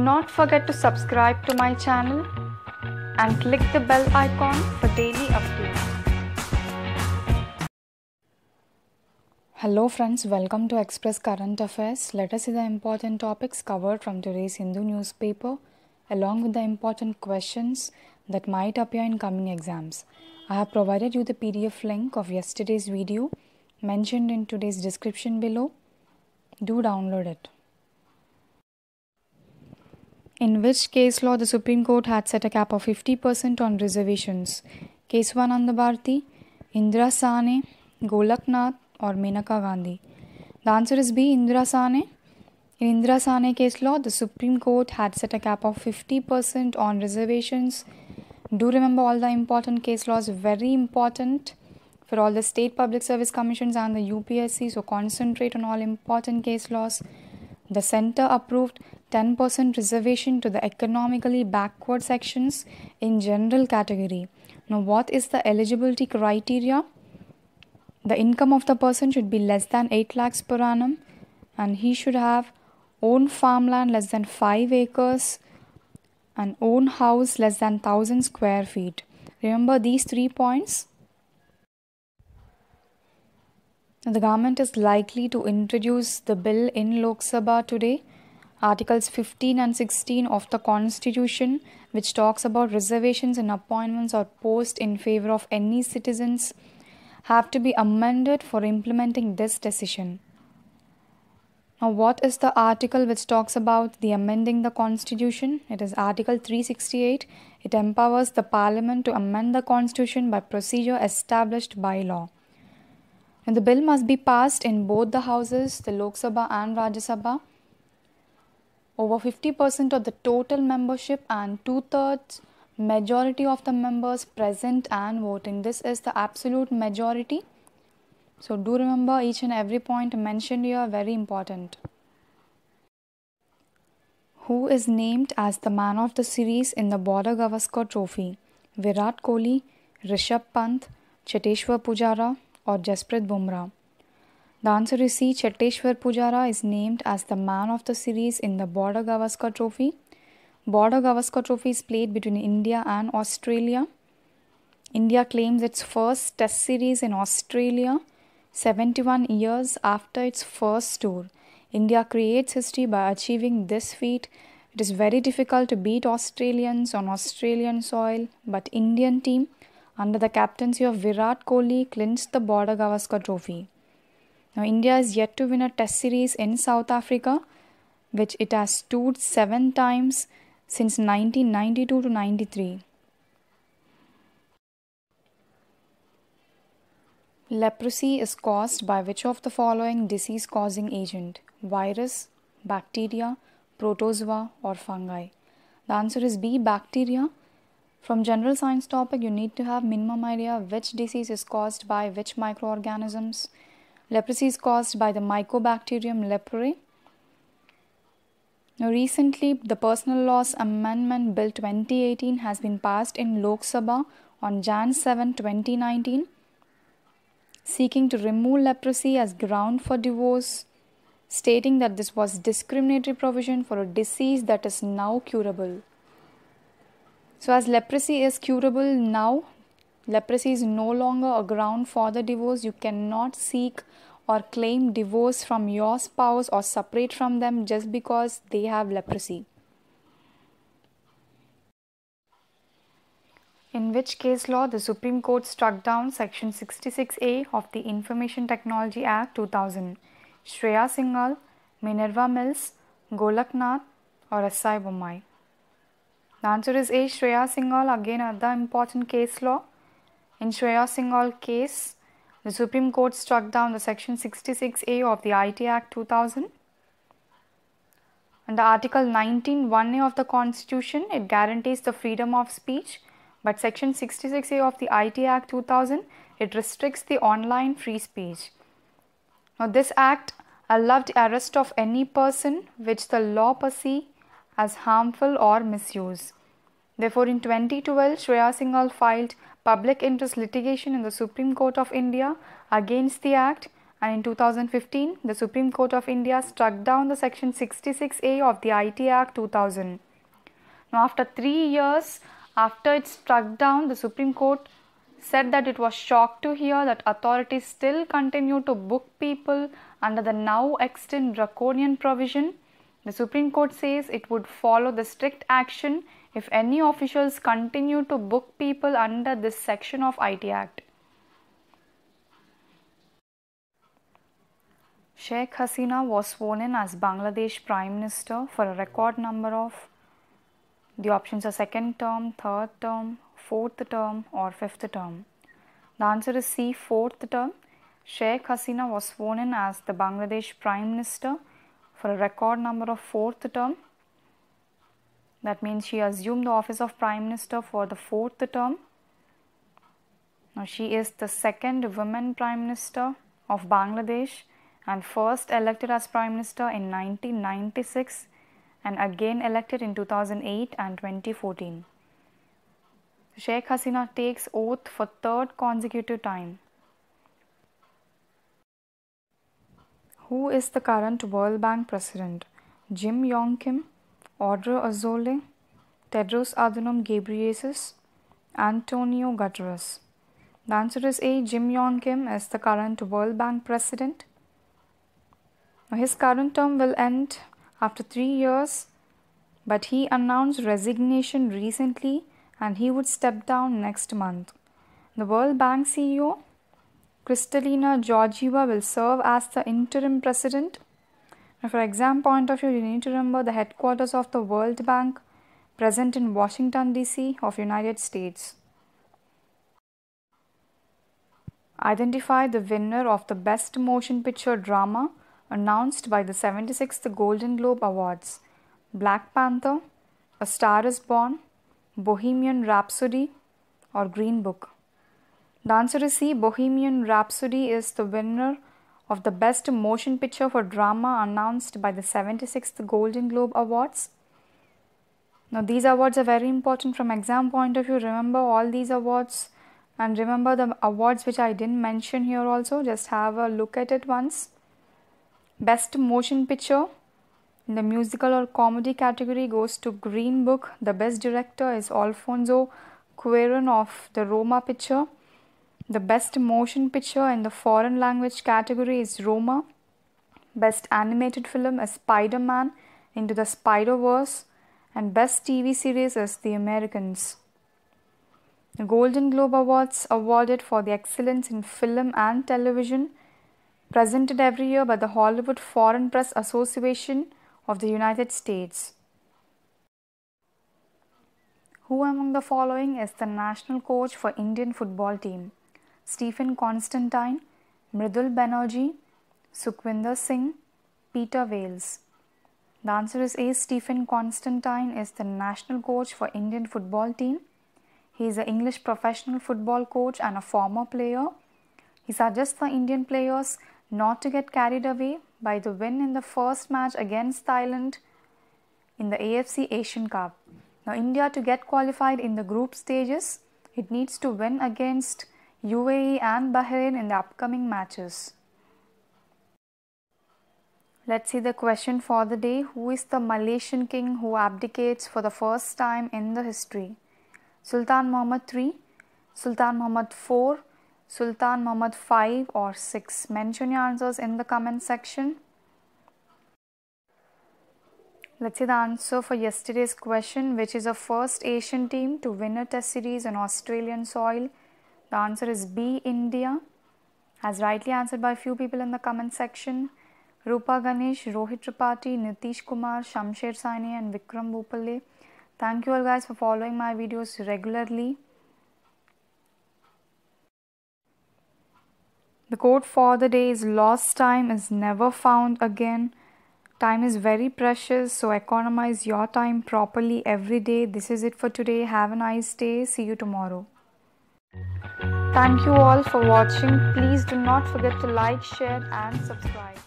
not forget to subscribe to my channel and click the bell icon for daily updates. Hello friends, welcome to Express Current Affairs. Let us see the important topics covered from today's Hindu newspaper along with the important questions that might appear in coming exams. I have provided you the PDF link of yesterday's video mentioned in today's description below. Do download it. In which case law the Supreme Court had set a cap of 50% on reservations? Keswananda Bharti, Indira Sane, Golaknath or Menaka Gandhi? The answer is B, Indira Sane. In Indira Sane case law, the Supreme Court had set a cap of 50% on reservations. Do remember all the important case laws, very important for all the state public service commissions and the UPSC, so concentrate on all important case laws. The centre approved 10% reservation to the economically backward sections in general category. Now, what is the eligibility criteria? The income of the person should be less than 8 lakhs per annum and he should have own farmland less than 5 acres and own house less than 1000 square feet. Remember these 3 points. The government is likely to introduce the bill in Lok Sabha today. Articles 15 and 16 of the Constitution, which talks about reservations and appointments or posts in favor of any citizens, have to be amended for implementing this decision. Now, what is the article which talks about the amending the Constitution? It is Article 368. It empowers the Parliament to amend the Constitution by procedure established by law. And the bill must be passed in both the houses, the Lok Sabha and Rajya Sabha. Over 50% of the total membership and 2/3 majority of the members present and voting. This is the absolute majority. So do remember each and every point mentioned here, very important. Who is named as the man of the series in the Border-Gavaskar Trophy? Virat Kohli, Rishabh Pant, Cheteshwar Pujara or Jasprit Bumrah? The answer is C. Cheteshwar Pujara is named as the man of the series in the Border-Gavaskar Trophy. Border-Gavaskar Trophy is played between India and Australia. India claims its first test series in Australia 71 years after its first tour. India creates history by achieving this feat. It is very difficult to beat Australians on Australian soil, but Indian team under the captaincy of Virat Kohli clinched the Border-Gavaskar Trophy. Now, India is yet to win a test series in South Africa, which it has toured 7 times since 1992 to 93. Leprosy is caused by which of the following disease-causing agent? Virus, bacteria, protozoa or fungi? The answer is B, bacteria. From general science topic, you need to have minimum idea which disease is caused by which microorganisms. Leprosy is caused by the Mycobacterium leprae. Now, recently, the Personal Laws Amendment Bill 2018 has been passed in Lok Sabha on Jan 7, 2019, seeking to remove leprosy as ground for divorce, stating that this was discriminatory provision for a disease that is now curable. So, as leprosy is curable now, leprosy is no longer a ground for the divorce. You cannot seek or claim divorce from your spouse or separate from them just because they have leprosy. In which case law the Supreme Court struck down Section 66A of the Information Technology Act 2000? Shreya Singhal, Minerva Mills, Golaknath or S.I. Bommai? The answer is A, Shreya Singhal. Again, another important case law. In Shreya Singhal case, the Supreme Court struck down the Section 66A of the IT Act 2000. Under Article 19(1)(a) of the Constitution, it guarantees the freedom of speech, but Section 66A of the IT Act 2000, it restricts the online free speech. Now, this act allowed the arrest of any person which the law perceives as harmful or misuse. Therefore, in 2012, Shreya Singhal filed public interest litigation in the Supreme Court of India against the Act, And in 2015, the Supreme Court of India struck down the Section 66A of the IT Act 2000. Now, after 3 years after it struck down, the Supreme Court said that it was shocked to hear that authorities still continue to book people under the now extant draconian provision. The Supreme Court says it would follow the strict action if any officials continue to book people under this section of IT Act. Sheikh Hasina was sworn in as Bangladesh Prime Minister for a record number of, the options are second term, third term, fourth term or fifth term. The answer is C, fourth term. Sheikh Hasina was sworn in as the Bangladesh Prime Minister for a record number of fourth term. That means she assumed the office of Prime Minister for the fourth term. Now she is the second woman Prime Minister of Bangladesh and first elected as Prime Minister in 1996 and again elected in 2008 and 2014. Sheikh Hasina takes oath for third consecutive time. Who is the current World Bank President? Yong Kim, Audrey Azoulay, Tedros Adhanom Ghebreyesus, Antonio Guterres. The answer is A. Yong Kim is the current World Bank President. Now, his current term will end after 3 years, but he announced resignation recently and he would step down next month. The World Bank CEO, Kristalina Georgieva, will serve as the interim president. Now, for exam point of view, you need to remember the headquarters of the World Bank present in Washington DC of United States. Identify the winner of the Best Motion Picture Drama announced by the 76th Golden Globe Awards. Black Panther, A Star is Born, Bohemian Rhapsody or Green Book. The answer is C. Bohemian Rhapsody is the winner of the Best Motion Picture for Drama announced by the 76th Golden Globe Awards. Now these awards are very important from exam point of view. Remember all these awards and remember the awards which I didn't mention here also. Just have a look at it once. Best Motion Picture in the musical or comedy category goes to Green Book. The best director is Alfonso Cuarón of the Roma picture. The best motion picture in the foreign language category is Roma. Best animated film is Spider-Man Into the Spider-Verse and best TV series is The Americans. The Golden Globe Awards awarded for the excellence in film and television, presented every year by the Hollywood Foreign Press Association of the United States. Who among the following is the national coach for Indian football team? Stephen Constantine, Mridul Banerjee, Sukhwinder Singh, Peter Wales. The answer is A. Stephen Constantine is the national coach for Indian football team. He is an English professional football coach and a former player. He suggests the Indian players not to get carried away by the win in the first match against Thailand in the AFC Asian Cup. Now, India to get qualified in the group stages, it needs to win against UAE and Bahrain in the upcoming matches. Let's see the question for the day. Who is the Malaysian king who abdicates for the first time in the history? Sultan Muhammad III, Sultan Muhammad IV, Sultan Muhammad V or 6? Mention your answers in the comment section. Let's see the answer for yesterday's question. Which is the first Asian team to win a test series on Australian soil? The answer is B, India. As rightly answered by few people in the comment section. Rupa Ganesh, Rohit Tripathi, Nitish Kumar, Shamsher Saini and Vikram Bhupalle. Thank you all guys for following my videos regularly. The quote for the day is lost time is never found again. Time is very precious, so economize your time properly every day. This is it for today. Have a nice day. See you tomorrow. Thank you all for watching. Please do not forget to like, share and subscribe.